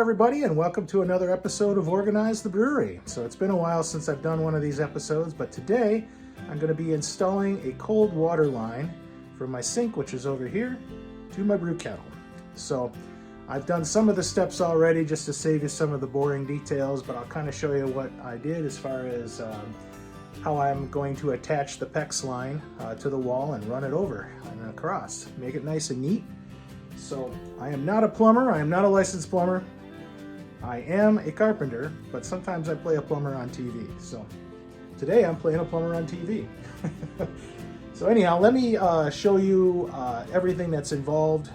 everybody, and welcome to another episode of Organize the Brewery. So it's been a while since I've done one of these episodes, but today I'm going to be installing a cold water line from my sink, which is over here, to my brew kettle. So I've done some of the steps already just to save you some of the boring details, but I'll kind of show you what I did as far as how I'm going to attach the PEX line to the wall and run it over and across. Make it nice and neat. So I am not a plumber, I am not a licensed plumber. I am a carpenter, but sometimes I play a plumber on TV. So today I'm playing a plumber on TV. So anyhow, let me show you everything that's involved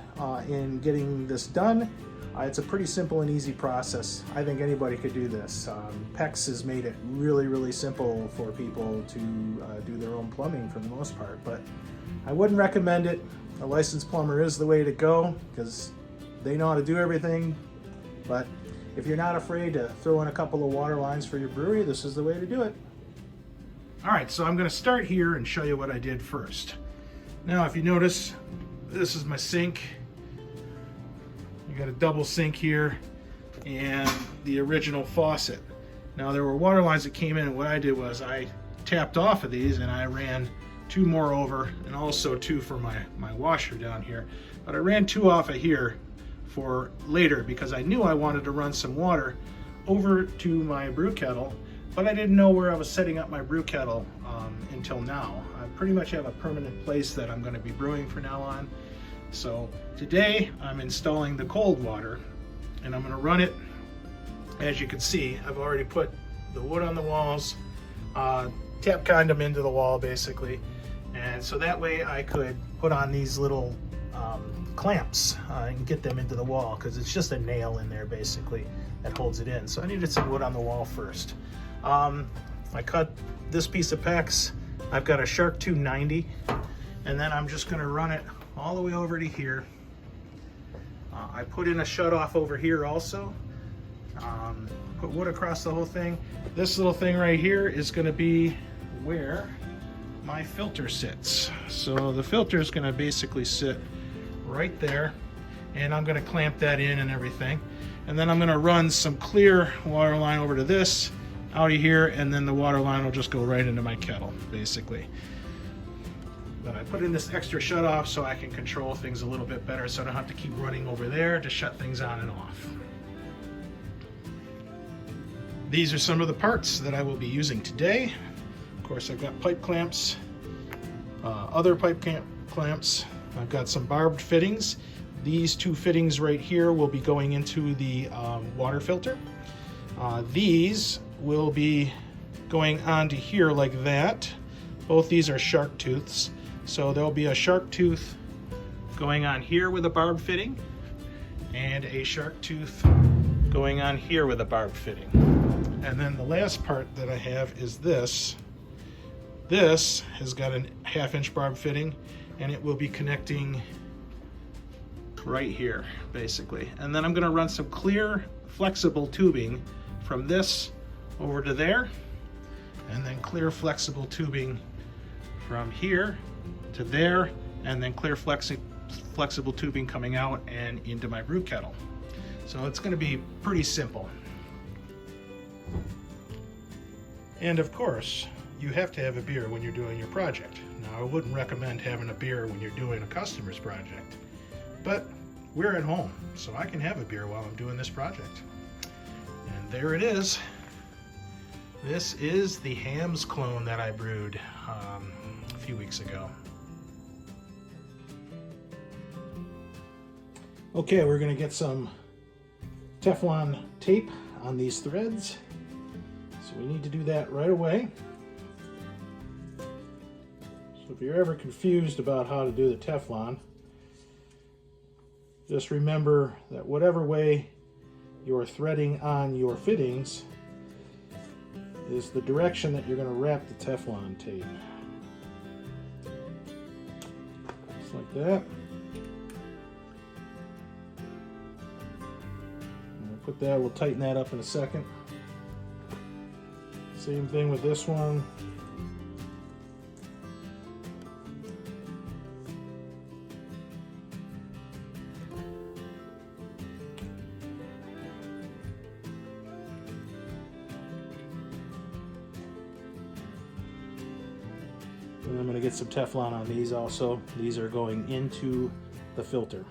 in getting this done. It's a pretty simple and easy process. I think anybody could do this. PEX has made it really simple for people to do their own plumbing for the most part, but I wouldn't recommend it. A licensed plumber is the way to go because they know how to do everything. But if you're not afraid to throw in a couple of water lines for your brewery, this is the way to do it. All right, so I'm going to start here and show you what I did first. Now, if you notice, this is my sink. You got a double sink here and the original faucet. Now, there were water lines that came in, and what I did was I tapped off of these and I ran two more over, and also two for my washer down here. But I ran two off of here for later because I knew I wanted to run some water over to my brew kettle, but I didn't know where I was setting up my brew kettle until now. I pretty much have a permanent place that I'm going to be brewing from now on. So today I'm installing the cold water, and I'm going to run it. As you can see, I've already put the wood on the walls, tap condom into the wall basically, and so that way I could put on these little clamps and get them into the wall, because it's just a nail in there basically that holds it in. So I needed some wood on the wall first. I cut this piece of PEX. I've got a Shark 290, and then I'm just going to run it all the way over to here. I put in a shutoff over here also. Put wood across the whole thing. This little thing right here is going to be where my filter sits. So the filter is going to basically sit right there, and I'm going to clamp that in and everything. And then I'm going to run some clear water line over to this, out of here, and then the water line will just go right into my kettle basically. But I put in this extra shut off so I can control things a little bit better, so I don't have to keep running over there to shut things on and off. These are some of the parts that I will be using today. Of course, I've got pipe clamps, other pipe clamps. I've got some barbed fittings. These two fittings right here will be going into the water filter. These will be going onto here like that. Both these are shark tooths. So there'll be a shark tooth going on here with a barbed fitting, and a shark tooth going on here with a barbed fitting. And then the last part that I have is this. This has got a 1/2 inch barb fitting, and it will be connecting right here basically. And then I'm going to run some clear flexible tubing from this over to there, and then clear flexible tubing from here to there, and then clear flexible tubing coming out and into my brew kettle. So it's going to be pretty simple. And of course, you have to have a beer when you're doing your project. Now, I wouldn't recommend having a beer when you're doing a customer's project, but we're at home, so I can have a beer while I'm doing this project. And there it is. This is the Hamm's clone that I brewed a few weeks ago. Okay, we're going to get some Teflon tape on these threads. So we need to do that right away. So if you're ever confused about how to do the Teflon, just remember that whatever way you're threading on your fittings is the direction that you're going to wrap the Teflon tape. Just like that. Put that, we'll tighten that up in a second. Same thing with this one. And I'm going to get some Teflon on these also. These are going into the filter.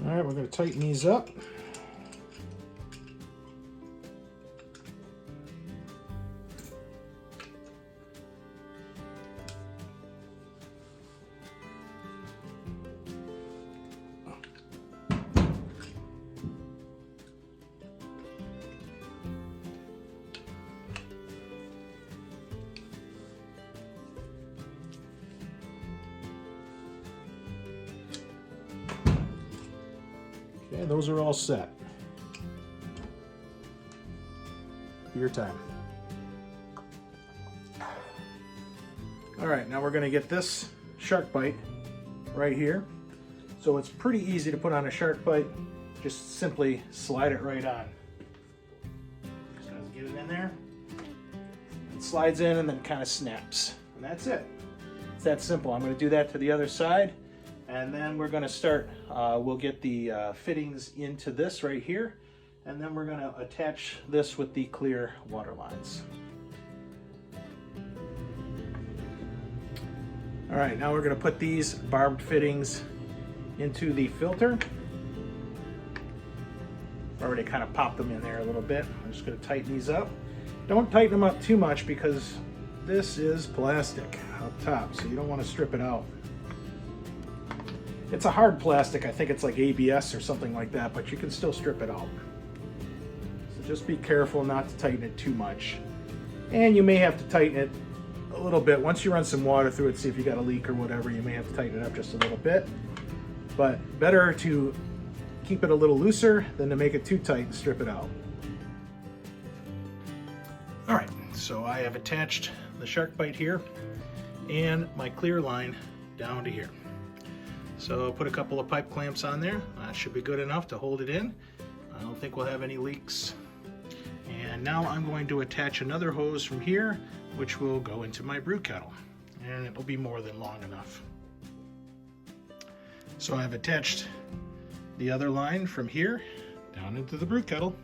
All right, we're going to tighten these up. Okay, those are all set. Beer time. All right, now we're going to get this shark bite right here. So it's pretty easy to put on a shark bite. Just simply slide it right on. Just gotta get it in there. It slides in and then kind of snaps. And that's it. It's that simple. I'm going to do that to the other side. And then we're going to start, we'll get the fittings into this right here, and then we're going to attach this with the clear water lines. All right, now we're going to put these barbed fittings into the filter. Already kind of popped them in there a little bit. I'm just going to tighten these up. Don't tighten them up too much because this is plastic up top, so you don't want to strip it out. It's a hard plastic. I think it's like ABS or something like that, but you can still strip it out. So just be careful not to tighten it too much. And you may have to tighten it a little bit. Once you run some water through it, see if you got a leak or whatever, you may have to tighten it up just a little bit. But better to keep it a little looser than to make it too tight and strip it out. All right, so I have attached the shark bite here and my clear line down to here. So put a couple of pipe clamps on there. That should be good enough to hold it in. I don't think we'll have any leaks. And now I'm going to attach another hose from here, which will go into my brew kettle. And it will be more than long enough. So I've attached the other line from here down into the brew kettle.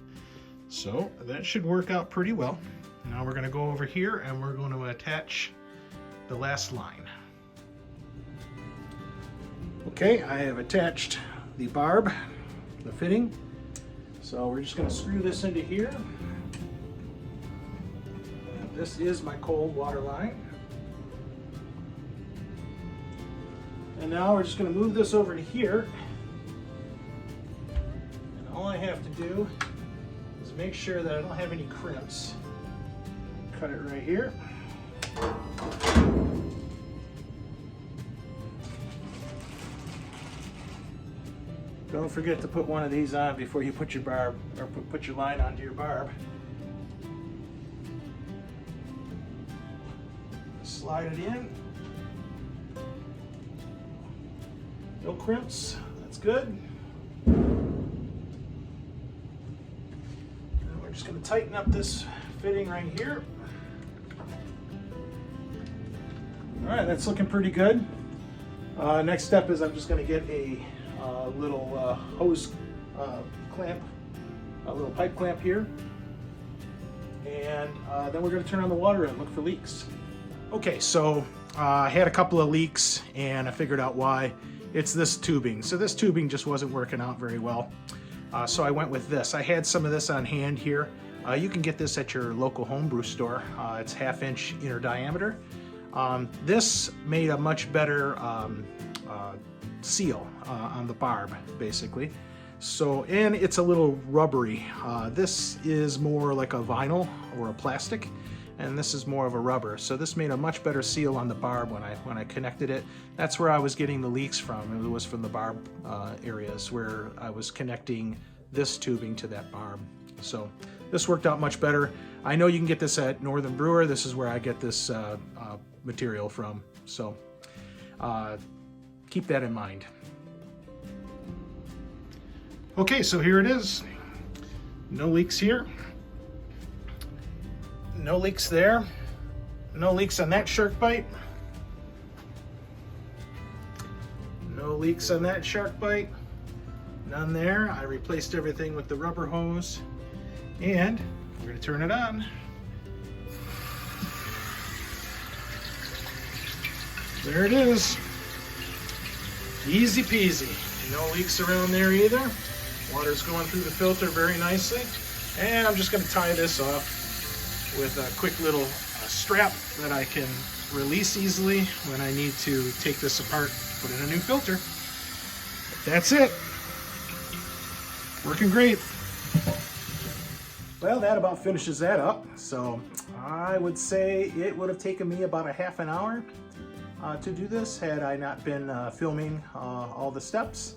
So that should work out pretty well. Now we're going to go over here and we're going to attach the last line. Okay, I have attached the barb, the fitting. So we're just going to screw this into here. And this is my cold water line. And now we're just going to move this over to here. And all I have to do is make sure that I don't have any crimps. Cut it right here. Don't forget to put one of these on before you put your barb, or put your line onto your barb. Slide it in. No crimps, that's good. And we're just going to tighten up this fitting right here. All right, that's looking pretty good. Next step is I'm just going to get a little hose clamp, a little pipe clamp here, and then we're going to turn on the water and look for leaks. Okay, so I had a couple of leaks and I figured out why. It's this tubing. So this tubing just wasn't working out very well. So I went with this. I had some of this on hand here. You can get this at your local homebrew store. It's 1/2 inch inner diameter. This made a much better seal on the barb, basically. So, and it's a little rubbery. This is more like a vinyl or a plastic, and this is more of a rubber. So this made a much better seal on the barb when I connected it. That's where I was getting the leaks from. It was from the barb areas where I was connecting this tubing to that barb. So this worked out much better. I know you can get this at Northern Brewer. This is where I get this material from. So keep that in mind. Okay, so here it is. No leaks here. No leaks there. No leaks on that shark bite. No leaks on that shark bite. None there. I replaced everything with the rubber hose. And we're going to turn it on. There it is. Easy peasy. No leaks around there either. Water's going through the filter very nicely. And I'm just going to tie this off with a quick little strap that I can release easily when I need to take this apart, put in a new filter. That's it. Working great. Well, that about finishes that up. So I would say it would have taken me about a half an hour to do this had I not been filming all the steps.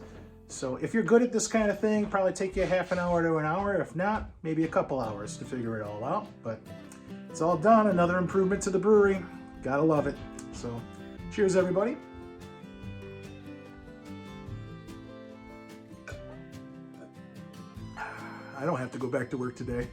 So if you're good at this kind of thing, probably take you a half an hour to an hour. If not, maybe a couple hours to figure it all out. But it's all done. Another improvement to the brewery. Gotta love it. So cheers, everybody. I don't have to go back to work today.